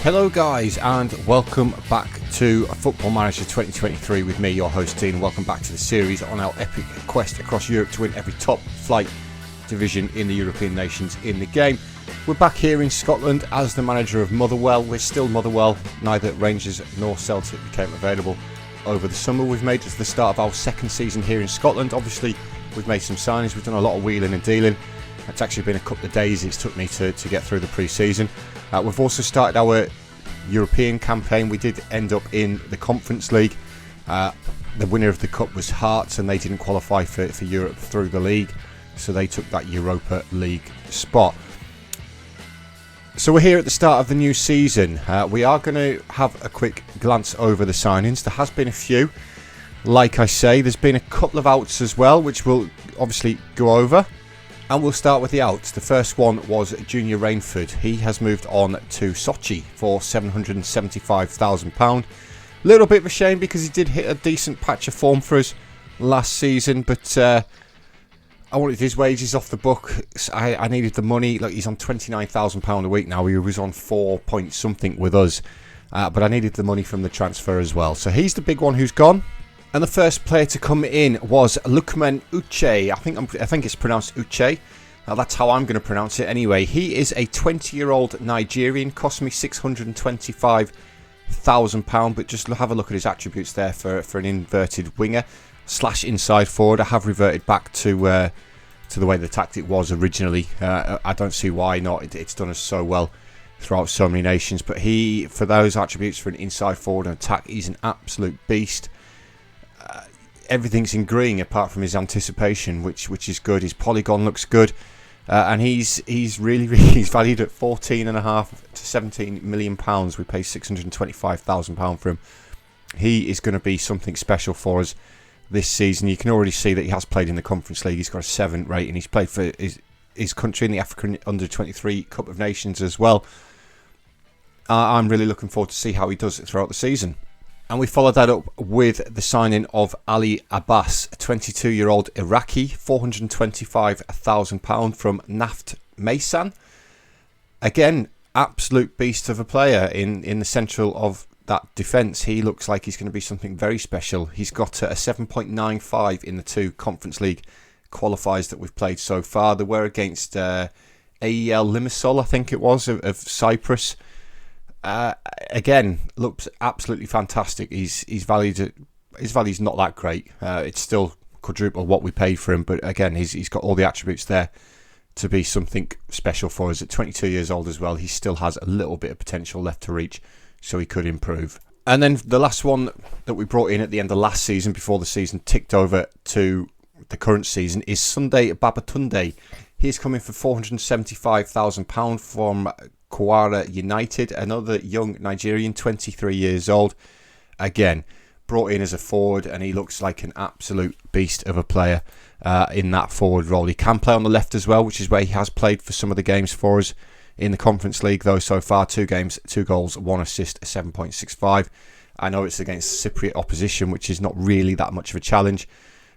Hello guys, and welcome back to Football Manager 2023 with me, your host Dean. Welcome back to the series on our epic quest across Europe to win every top flight division in the European nations in the game. We're back here in Scotland as the manager of Motherwell. We're still Motherwell, neither Rangers nor Celtic became available over the summer. We've made it to the start of our second season here in Scotland. Obviously, we've made some signings, we've done a lot of wheeling and dealing. It's actually been a couple of days it's took me to get through the pre-season. We've also started our European campaign. We did end up in the Conference League. The winner of the Cup was Hearts, and they didn't qualify for Europe through the league, so they took that Europa League spot. So we're here at the start of the new season. We are going to have a quick glance over the signings. There has been a few. Like I say, there's been a couple of outs as well, which we'll obviously go over. And we'll start with the outs. The first one was Junior Rainford. He has moved on to Sochi for £775,000. Little bit of a shame because he did hit a decent patch of form for us last season, but I wanted his wages off the book. I needed the money. Look, he's on £29,000 a week now. He was on 4 point something with us, but I needed the money from the transfer as well. So he's the big one who's gone. And the first player to come in was Lukman Uche. I think it's pronounced Uche. That's how I'm going to pronounce it anyway. He is a 20-year-old Nigerian. Cost me £625,000. But just have a look at his attributes there for an inverted winger / inside forward. I have reverted back to the way the tactic was originally. I don't see why not. It's done us so well throughout so many nations. But for those attributes for an inside forward and attack, he's an absolute beast. Everything's in green apart from his anticipation, which is good. His polygon looks good, and he's valued at £14.5 to £17 million. We paid £625,000 for him. He is going to be something special for us this season. You can already see that he has played in the Conference League. He's got a 7 rating. He's played for his country in the African Under-23 Cup of Nations as well. I'm really looking forward to see how he does it throughout the season. And we followed that up with the signing of Ali Abbas, a 22-year-old Iraqi, £425,000 from Naft Maysan. Again, absolute beast of a player in the central of that defence. He looks like he's going to be something very special. He's got a 7.95 in the 2 Conference League qualifiers that we've played so far. They were against AEL Limassol, I think it was, of Cyprus. Again, looks absolutely fantastic. His value's not that great. It's still quadruple what we paid for him, but again, he's got all the attributes there to be something special for us. At 22 years old as well, he still has a little bit of potential left to reach, so he could improve. And then the last one that we brought in at the end of last season, before the season ticked over to the current season, is Sunday Babatunde. He's coming for £475,000 from Kwara United, another young Nigerian, 23 years old. Again, brought in as a forward, and he looks like an absolute beast of a player in that forward role. He can play on the left as well, which is where he has played for some of the games for us in the Conference League, though so far 2 games, 2 goals, 1 assist, a 7.65. I know it's against Cypriot opposition, which is not really that much of a challenge.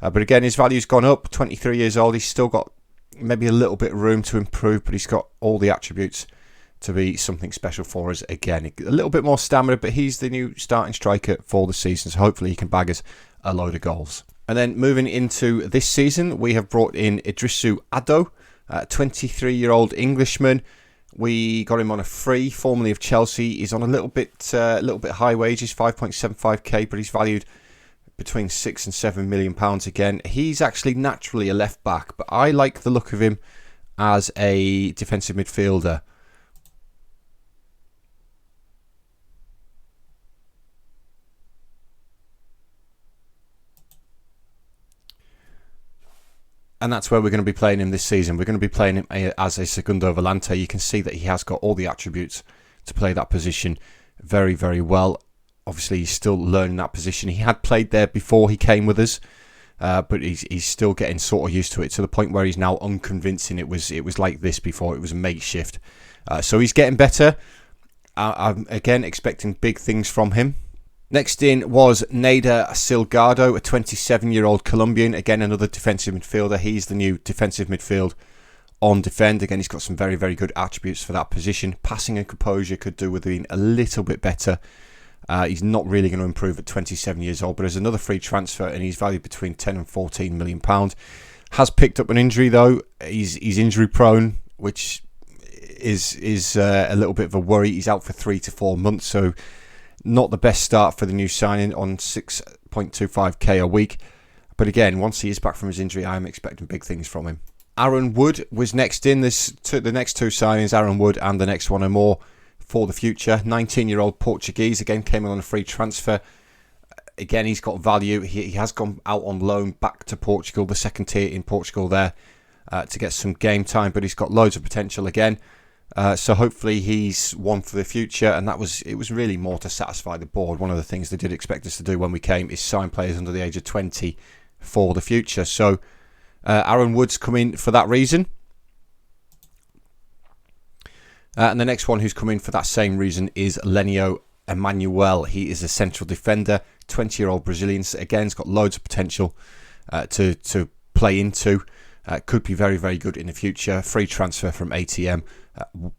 But again, his value's gone up. 23 years old, he's still got maybe a little bit of room to improve, but he's got all the attributes to be something special for us again. A little bit more stamina, but he's the new starting striker for the season, so hopefully he can bag us a load of goals. And then moving into this season, we have brought in Idrisu Ado, a 23-year-old Englishman. We got him on a free, formerly of Chelsea. He's on a little bit high wages, 5.75k, but he's valued between £6 and £7 million again. He's actually naturally a left back, but I like the look of him as a defensive midfielder. And that's where we're going to be playing him this season. We're going to be playing him as a segundo volante. You can see that he has got all the attributes to play that position very, very well. Obviously, he's still learning that position. He had played there before he came with us, but he's still getting sort of used to it, to the point where he's now unconvincing. It was like this before. It was a makeshift. So he's getting better. I'm again expecting big things from him. Next in was Nader Silgado, a 27-year-old Colombian. Again, another defensive midfielder. He's the new defensive midfield on defend. Again, he's got some very, very good attributes for that position. Passing and composure could do with being a little bit better. He's not really going to improve at 27 years old, but as another free transfer, and he's valued between 10 and 14 million pounds. Has picked up an injury though. He's injury prone, which is a little bit of a worry. He's out for 3 to 4 months, so not the best start for the new signing on 6.25k a week. But again, once he is back from his injury, I am expecting big things from him. Aaron Wood was next in the next two signings, Aaron Wood and the next one are more for the future. 19-year-old Portuguese, again came in on a free transfer. Again, he's got value. He has gone out on loan back to Portugal, the second tier in Portugal there, to get some game time, but he's got loads of potential again. So hopefully he's one for the future, and it was really more to satisfy the board. One of the things they did expect us to do when we came is sign players under the age of 20 for the future. So Aaron Wood's come in for that reason. And the next one who's come in for that same reason is Lenio Emmanuel. He is a central defender, 20-year-old Brazilian. Again, he's got loads of potential to play into. Could be very, very good in the future. Free transfer from ATM.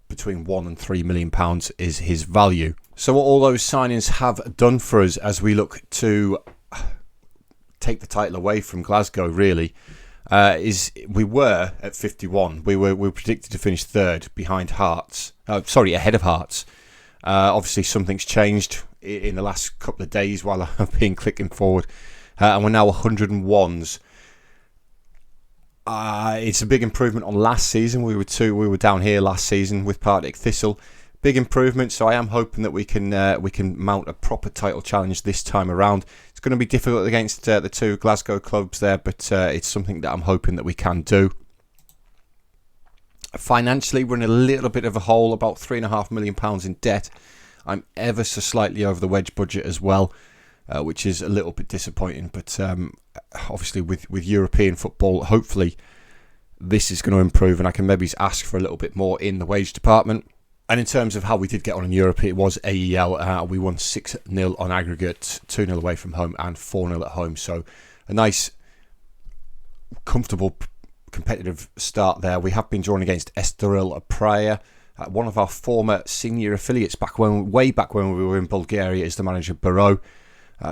Between £1 and £3 million is his value. So what all those signings have done for us as we look to take the title away from Glasgow, really, is we were at 51. We were predicted to finish third behind Hearts. Ahead of Hearts. Obviously, something's changed in the last couple of days while I've been clicking forward, and we're now 101s. It's a big improvement on last season. We were down here last season with Partick Thistle. Big improvement. So I am hoping that we can mount a proper title challenge this time around. It's going to be difficult against the two Glasgow clubs there, but it's something that I'm hoping that we can do. Financially, we're in a little bit of a hole, about £3.5 million in debt. I'm ever so slightly over the wedge budget as well, which is a little bit disappointing. But obviously, with European football, hopefully this is going to improve, and I can maybe ask for a little bit more in the wage department. And in terms of how we did get on in Europe, it was AEL. We won 6-0 on aggregate, 2-0 away from home and 4-0 at home. So a nice, comfortable, competitive start there. We have been drawn against Estoril Praia, one of our former senior affiliates way back when we were in Bulgaria, is the manager Barrow.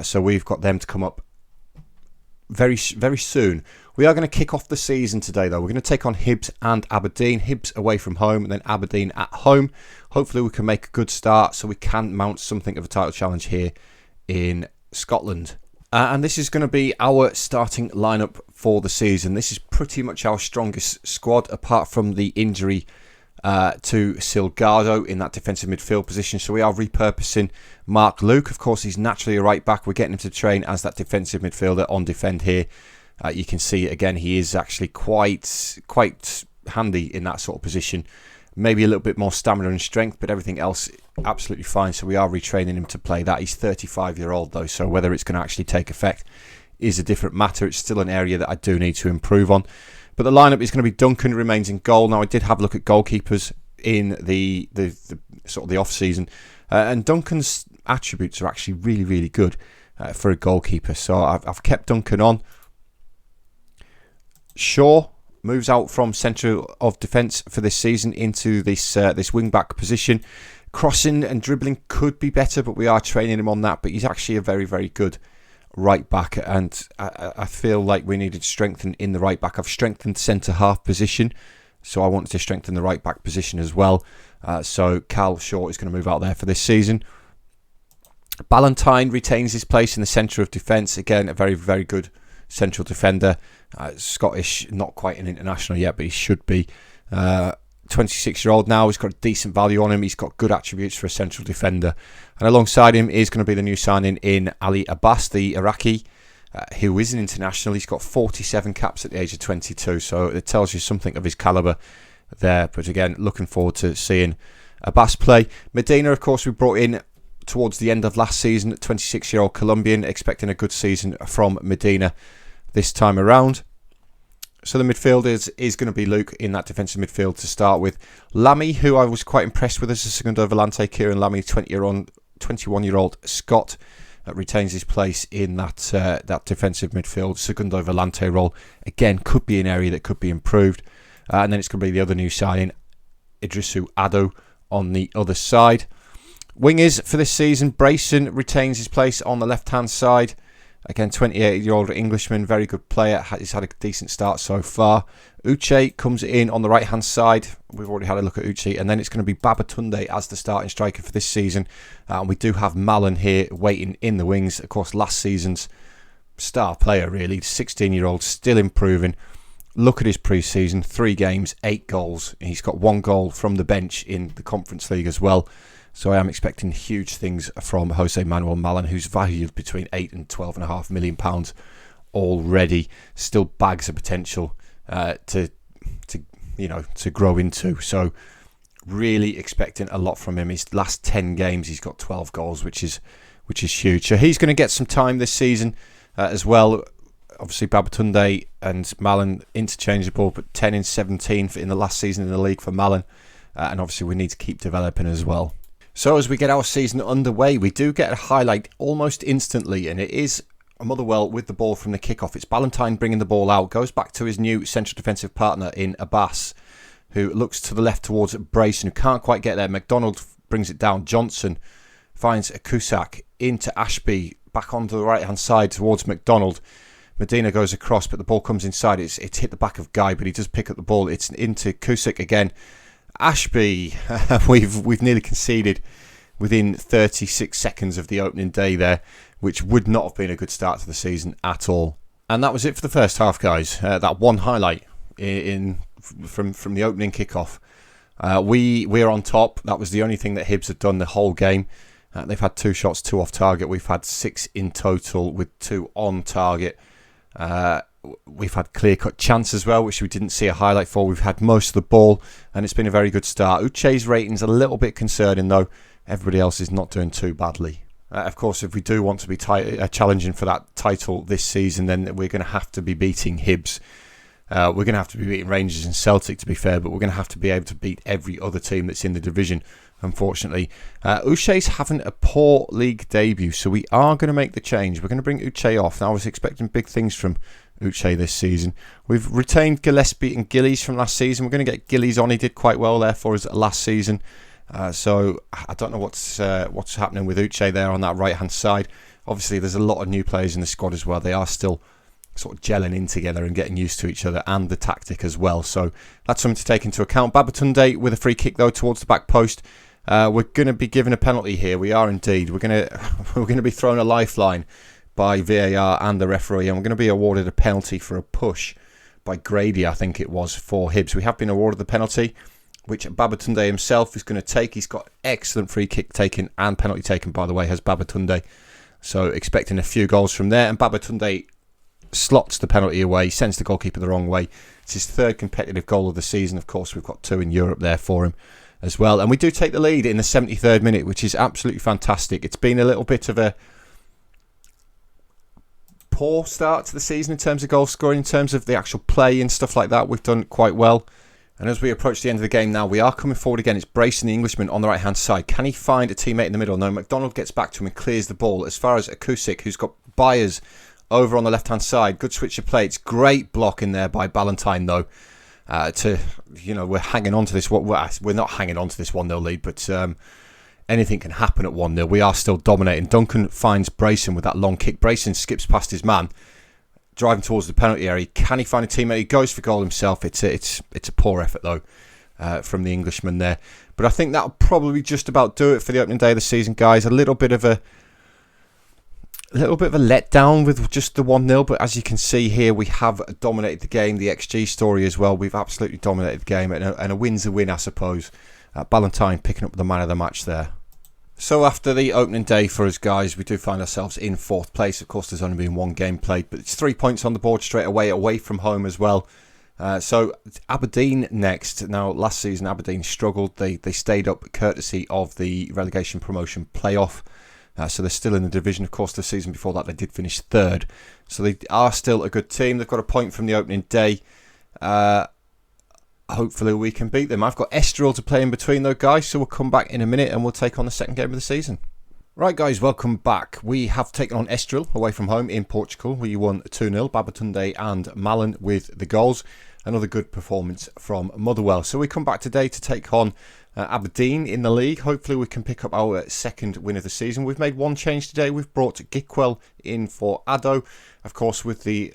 So we've got them to come up very, very soon. We are going to kick off the season today, though. We're going to take on Hibs and Aberdeen. Hibs away from home and then Aberdeen at home. Hopefully we can make a good start so we can mount something of a title challenge here in Scotland. And this is going to be our starting lineup for the season. This is pretty much our strongest squad, apart from the injury to Silgado in that defensive midfield position. So we are repurposing Mark Luke. Of course, he's naturally a right back. We're getting him to train as that defensive midfielder on defend here. You can see, again, he is actually quite handy in that sort of position. Maybe a little bit more stamina and strength, but everything else absolutely fine. So we are retraining him to play that. He's 35-year-old, though, so whether it's going to actually take effect is a different matter. It's still an area that I do need to improve on. But the lineup is going to be Duncan remains in goal. Now, I did have a look at goalkeepers in the sort of the off-season, and Duncan's attributes are actually really, really good for a goalkeeper. So I've kept Duncan on. Shaw moves out from centre of defence for this season into this wing-back position. Crossing and dribbling could be better, but we are training him on that. But he's actually a very, very good right back, and I feel like we needed to strengthen in the right back. I've strengthened centre-half position, so I wanted to strengthen the right back position as well. So Cal Shaw is going to move out there for this season. Ballantyne retains his place in the centre of defence. Again, a very, very good central defender. Scottish, not quite an international yet, but he should be. 26-year-old now. He's got a decent value on him. He's got good attributes for a central defender. And alongside him is going to be the new signing in Ali Abbas, the Iraqi, who is an international. He's got 47 caps at the age of 22, so it tells you something of his calibre there. But again, looking forward to seeing Abbas play. Medina, of course, we brought in towards the end of last season, 26-year-old Colombian, expecting a good season from Medina this time around. So the midfield is going to be Luke in that defensive midfield to start with. Lamy, who I was quite impressed with as a Segundo Volante. Kieran Lamy, 21-year-old Scot, retains his place in that defensive midfield Segundo Volante role. Again, could be an area that could be improved. And then it's going to be the other new signing, Idrisu Ado, on the other side. Wingers for this season, Brayson retains his place on the left-hand side. Again, 28-year-old Englishman, very good player. He's had a decent start so far. Uche comes in on the right-hand side. We've already had a look at Uche. And then it's going to be Babatunde as the starting striker for this season. And we do have Malin here waiting in the wings. Of course, last season's star player, really. 16-year-old, still improving. Look at his pre-season. 3 games, 8 goals. He's got 1 goal from the bench in the Conference League as well. So I am expecting huge things from Jose Manuel Malin, who's valued between £8 and £12.5 million already. Still bags of potential to grow into. So really expecting a lot from him. His last 10 games, he's got 12 goals, which is huge. So he's going to get some time this season as well. Obviously, Babatunde and Malin interchangeable, but 10 in 17 in the last season in the league for Malin. And obviously, we need to keep developing as well. So as we get our season underway, we do get a highlight almost instantly, and it is Motherwell with the ball from the kickoff. It's Ballantyne bringing the ball out, goes back to his new central defensive partner in Abbas, who looks to the left towards Brayson, who can't quite get there. McDonald brings it down. Johnson finds a Cusack into Ashby, back onto the right-hand side towards McDonald. Medina goes across, but the ball comes inside. It's hit the back of Guy, but he does pick up the ball. It's into Cusack again. Ashby, we've nearly conceded within 36 seconds of the opening day there, which would not have been a good start to the season at all. And that was it for the first half, guys. That one highlight from the opening kickoff. We're on top. That was the only thing that Hibs had done the whole game. They've had 2 shots, 2 off target. We've had 6 in total with 2 on target. We've had clear-cut chance as well, which we didn't see a highlight for. We've had most of the ball, and it's been a very good start. Uche's rating's a little bit concerning, though. Everybody else is not doing too badly. Of course, if we do want to be challenging for that title this season, then we're going to have to be beating Hibs. We're going to have to be beating Rangers and Celtic, to be fair, but we're going to have to be able to beat every other team that's in the division, unfortunately. Uche's having a poor league debut, so we are going to make the change. We're going to bring Uche off. Now, I was expecting big things from Uche this season. We've retained Gillespie and Gillies from last season. We're going to get Gillies on. He did quite well there for us last season. So I don't know what's happening with Uche there on that right-hand side. Obviously, there's a lot of new players in the squad as well. They are still sort of gelling in together and getting used to each other and the tactic as well. So that's something to take into account. Babatunde with a free kick, though, towards the back post. We're going to be given a penalty here. We are indeed. We're going to be thrown a lifeline by VAR and the referee, and we're going to be awarded a penalty for a push by Grady, I think it was, for Hibs. We have been awarded the penalty, which Babatunde himself is going to take. He's got excellent free kick taken and penalty taken, by the way, has Babatunde. So expecting a few goals from there, and Babatunde slots the penalty away, sends the goalkeeper the wrong way. It's his 3rd competitive goal of the season. Of course, we've got 2 in Europe there for him as well. And we do take the lead in the 73rd minute, which is absolutely fantastic. It's been a little bit of a poor start to the season in terms of goal scoring, in terms of the actual play and stuff like that. We've done quite well. And as we approach the end of the game now, we are coming forward again. It's Brayson, the Englishman, on the right-hand side. Can he find a teammate in the middle? No, McDonald gets back to him and clears the ball. As far as Akusic, who's got Byers over on the left-hand side. Good switch of play. It's great block in there by Ballantyne, though. We're hanging on to this. We're not hanging on to this 1-0 lead, but anything can happen at 1-0. We are still dominating. Duncan finds Brayson with that long kick. Brayson skips past his man, driving towards the penalty area. Can he find a teammate? He goes for goal himself. It's a poor effort, though, from the Englishman there. But I think that'll probably just about do it for the opening day of the season, guys. A little bit of a letdown with just the 1-0, but as you can see here, we have dominated the game. The XG story as well. We've absolutely dominated the game, and a win's a win, I suppose. Ballantyne picking up the man of the match there. So after the opening day for us, guys, we do find ourselves in 4th place. Of course, there's only been 1 game played, but it's 3 points on the board straight away from home as well. So Aberdeen next. Now, last season, Aberdeen struggled. They stayed up courtesy of the relegation promotion playoff. So they're still in the division. Of course, the season before that, they did finish 3rd. So they are still a good team. They've got a point from the opening day. Hopefully we can beat them. I've got Estoril to play in between, though, guys. So we'll come back in a minute and we'll take on the 2nd game of the season. Right, guys, welcome back. We have taken on Estoril away from home in Portugal. We won 2-0. Babatunde and Malin with the goals. another good performance from Motherwell. So we come back today to take on Aberdeen in the league. Hopefully we can pick up our second win of the season. We've made one change today. We've brought Gickwell in for Addo. Of course, with the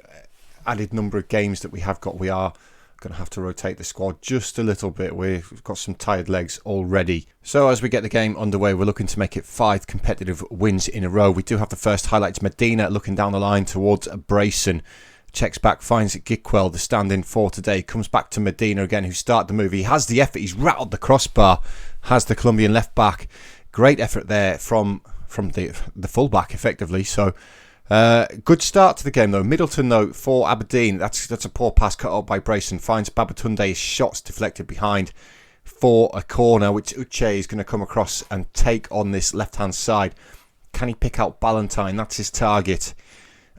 added number of games that we have got, we are going to have to rotate the squad just a little bit. We've got some tired legs already. So as we get the game underway, we're looking to make it 5 competitive wins in a row. We do have the first highlights. Medina looking down the line towards Brayson. Checks back, finds Gickwell, the stand-in for today. Comes back to Medina again, who started the move. He has the effort. He's rattled the crossbar. Has the Colombian left back. Great effort there from the full-back, effectively. So, good start to the game, though. Middleton, though, for Aberdeen. That's a poor pass cut up by Brayson. Finds Babatunde. His shot's deflected behind for a corner, which Uche is going to come across and take on this left-hand side. Can he pick out Ballantyne? That's his target.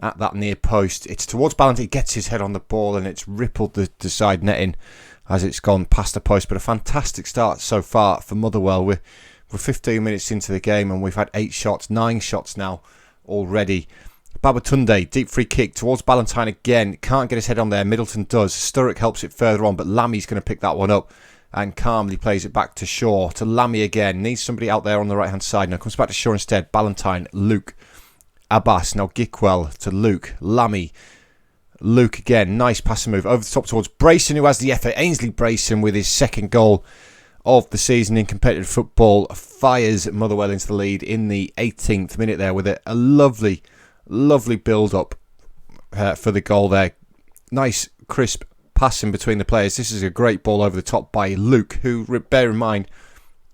At that near post, it's towards Ballantyne. He gets his head on the ball and it's rippled the side netting as it's gone past the post. But a fantastic start so far for Motherwell. We're 15 minutes into the game and we've had 9 shots now already. Babatunde, deep free kick towards Ballantyne again. Can't get his head on there. Middleton does. Sturrock helps it further on, but Lammy's going to pick that one up and calmly plays it back to Shaw. To Lammy again. Needs somebody out there on the right hand side. Now comes back to Shaw instead. Ballantyne, Luke. Abbas, now Gickwell to Luke, Lammy, Luke again, nice passing move over the top towards Brayson, who has the effort. Ainsley Brayson with his second goal of the season in competitive football fires Motherwell into the lead in the 18th minute there with a lovely build up for the goal there. Nice crisp passing between the players. This is a great ball over the top by Luke, who, bear in mind,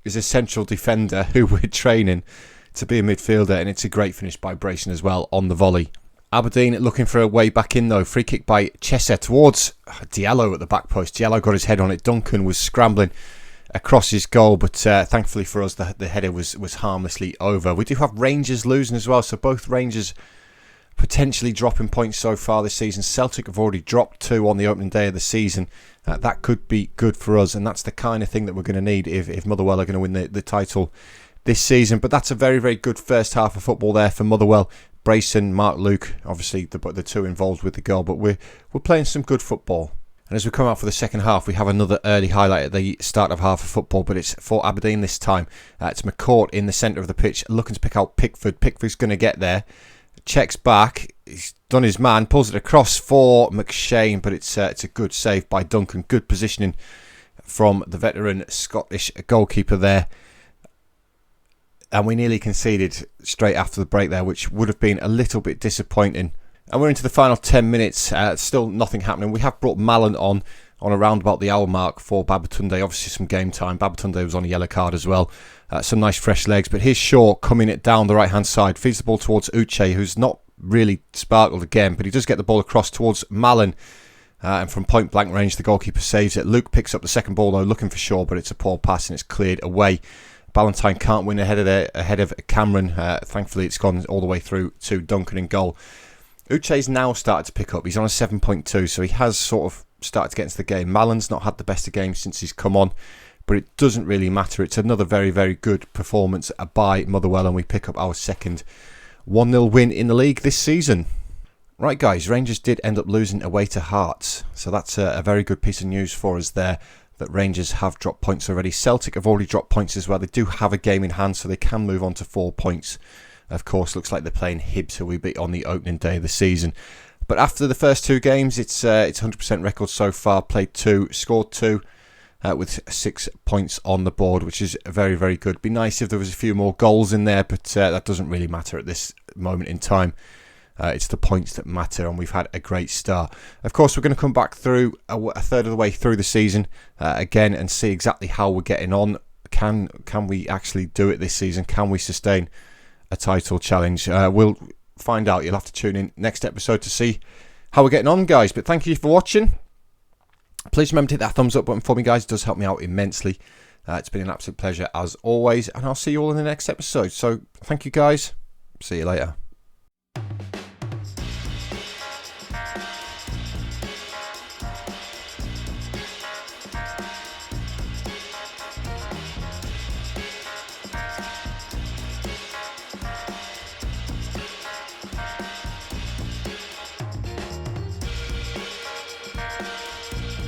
is a central defender who we're training to be a midfielder, and it's a great finish by Brayson as well on the volley. Aberdeen looking for a way back in though. Free kick by Chesser towards Diallo at the back post. Diallo got his head on it. Duncan was scrambling across his goal, but thankfully for us the header was harmlessly over. We do have Rangers losing as well, so both Rangers potentially dropping points so far this season. Celtic have already dropped 2 on the opening day of the season. That could be good for us, and that's the kind of thing that we're going to need if Motherwell are going to win the title this season. But that's a very, very good first half of football there for Motherwell. Brayson, Mark Luke, obviously the two involved with the goal, but we're playing some good football. And as we come out for the second half, we have another early highlight at the start of half of football, but it's for Aberdeen this time. It's McCourt in the centre of the pitch, looking to pick out Pickford. Pickford's going to get there, checks back, he's done his man, pulls it across for McShane, but it's a good save by Duncan. Good positioning from the veteran Scottish goalkeeper there. And we nearly conceded straight after the break there, which would have been a little bit disappointing. And we're into the final 10 minutes. Still nothing happening. We have brought Mallon on around about the hour mark for Babatunde. Obviously some game time. Babatunde was on a yellow card as well. Some nice fresh legs. But here's Shaw coming it down the right hand side. Feeds the ball towards Uche, who's not really sparkled again. But he does get the ball across towards Mallon. And from point blank range, the goalkeeper saves it. Luke picks up the second ball though, looking for Shaw. But it's a poor pass and it's cleared away. Ballantyne can't win ahead of Cameron. Thankfully, it's gone all the way through to Duncan in goal. Uche's now started to pick up. He's on a 7.2, so he has sort of started to get into the game. Mallon's not had the best of games since he's come on, but it doesn't really matter. It's another very, very good performance by Motherwell, and we pick up our second 1-0 win in the league this season. Right, guys, Rangers did end up losing away to Hearts, so that's a very good piece of news for us there, that Rangers have dropped points already. Celtic have already dropped points as well. They do have a game in hand, so they can move on to 4 points. Of course, looks like they're playing Hibs, who we beat on the opening day of the season. But after the first 2 games, it's 100% record so far. Played 2, scored 2, with 6 points on the board, which is very, very good. It'd be nice if there was a few more goals in there, but that doesn't really matter at this moment in time. It's the points that matter, and we've had a great start. Of course, we're going to come back through a third of the way through the season again and see exactly how we're getting on. Can we actually do it this season? Can we sustain a title challenge? We'll find out. You'll have to tune in next episode to see how we're getting on, guys. But thank you for watching. Please remember to hit that thumbs up button for me, guys. It does help me out immensely. It's been an absolute pleasure as always, and I'll see you all in the next episode. So thank you, guys. See you later.